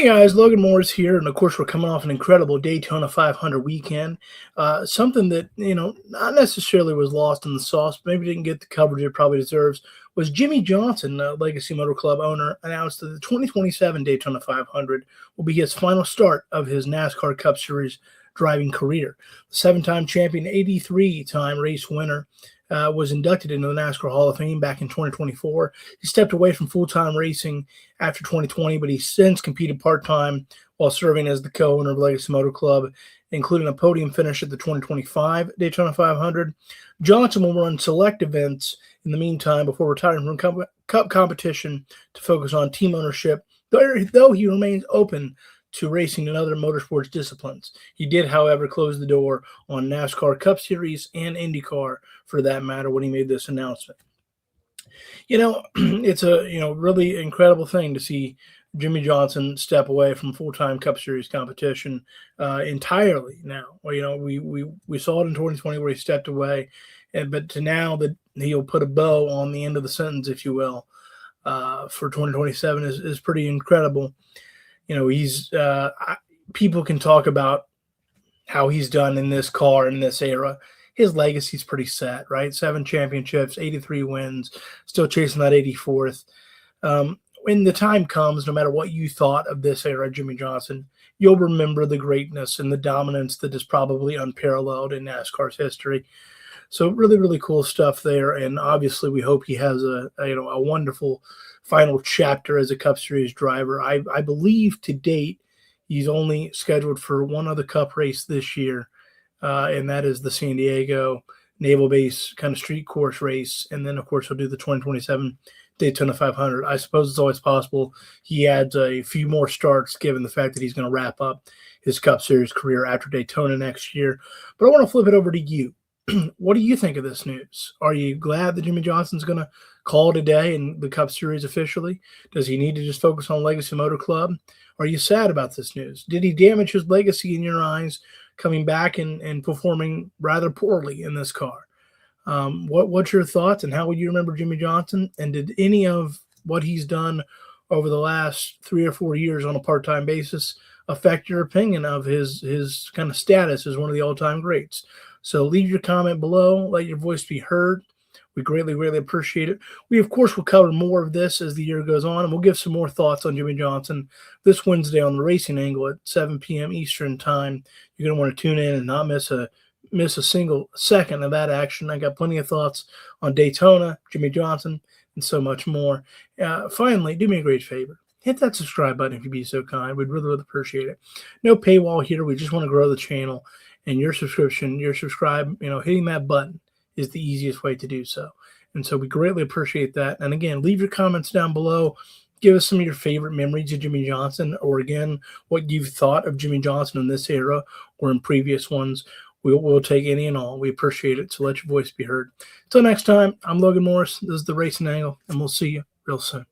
Hey guys, Logan Morris here, and of course we're coming off an incredible Daytona 500 weekend. Something that not necessarily was lost in the sauce, but maybe didn't get the coverage it probably deserves. Was Jimmie Johnson, Legacy Motor Club owner, announced that the 2027 Daytona 500 will be his final start of his NASCAR Cup Series driving career. The seven-time champion, 83-time race winner, was inducted into the NASCAR Hall of Fame back in 2024. He stepped away from full-time racing after 2020, but he's since competed part-time while serving as the co-owner of Legacy Motor Club, including a podium finish at the 2025 Daytona 500. Johnson will run select events in the meantime before retiring from Cup competition to focus on team ownership, though he remains open to racing in other motorsports disciplines. He did, however, close the door on NASCAR Cup Series and IndyCar for that matter when he made this announcement. It's a really incredible thing to see Jimmie Johnson step away from full-time Cup Series competition entirely now. Well, we saw it in 2020 where he stepped away, but to now that he'll put a bow on the end of the sentence, if you will, for 2027 is pretty incredible. People can talk about how he's done in this car in this era. His legacy's pretty set, right? 7 championships, 83 wins, still chasing that 84th. When the time comes, no matter what you thought of this era, Jimmie Johnson, you'll remember the greatness and the dominance that is probably unparalleled in NASCAR's history. So really, really cool stuff there. And obviously we hope he has a wonderful final chapter as a Cup Series driver. I believe to date he's only scheduled for one other Cup race this year, and that is the San Diego Naval Base kind of street course race. And then, of course, he'll do the 2027 Daytona 500. I suppose it's always possible he adds a few more starts given the fact that he's going to wrap up his Cup Series career after Daytona next year. But I want to flip it over to you. What do you think of this news? Are you glad that Jimmie Johnson's going to call today in the Cup Series officially? Does he need to just focus on Legacy Motor Club? Are you sad about this news? Did he damage his legacy in your eyes coming back and performing rather poorly in this car? What's your thoughts, and how would you remember Jimmie Johnson? And did any of what he's done over the last 3 or 4 years on a part-time basis affect your opinion of his kind of status as one of the all-time greats? So leave your comment below. Let your voice be heard. We greatly, greatly appreciate it. We, of course, will cover more of this as the year goes on, and we'll give some more thoughts on Jimmie Johnson this Wednesday on the Racing Angle at 7 p.m. Eastern Time. You're going to want to tune in and not miss a single second of that action. I got plenty of thoughts on Daytona, Jimmie Johnson, and so much more. Finally, do me a great favor. Hit that subscribe button if you'd be so kind. We'd really, really appreciate it. No paywall here. We just want to grow the channel. And your subscribe, hitting that button is the easiest way to do so. And so we greatly appreciate that. And again, leave your comments down below. Give us some of your favorite memories of Jimmie Johnson, or again, what you've thought of Jimmie Johnson in this era or in previous ones. We'll take any and all. We appreciate it. So let your voice be heard. Until next time, I'm Logan Morris. This is the Racing Angle, and we'll see you real soon.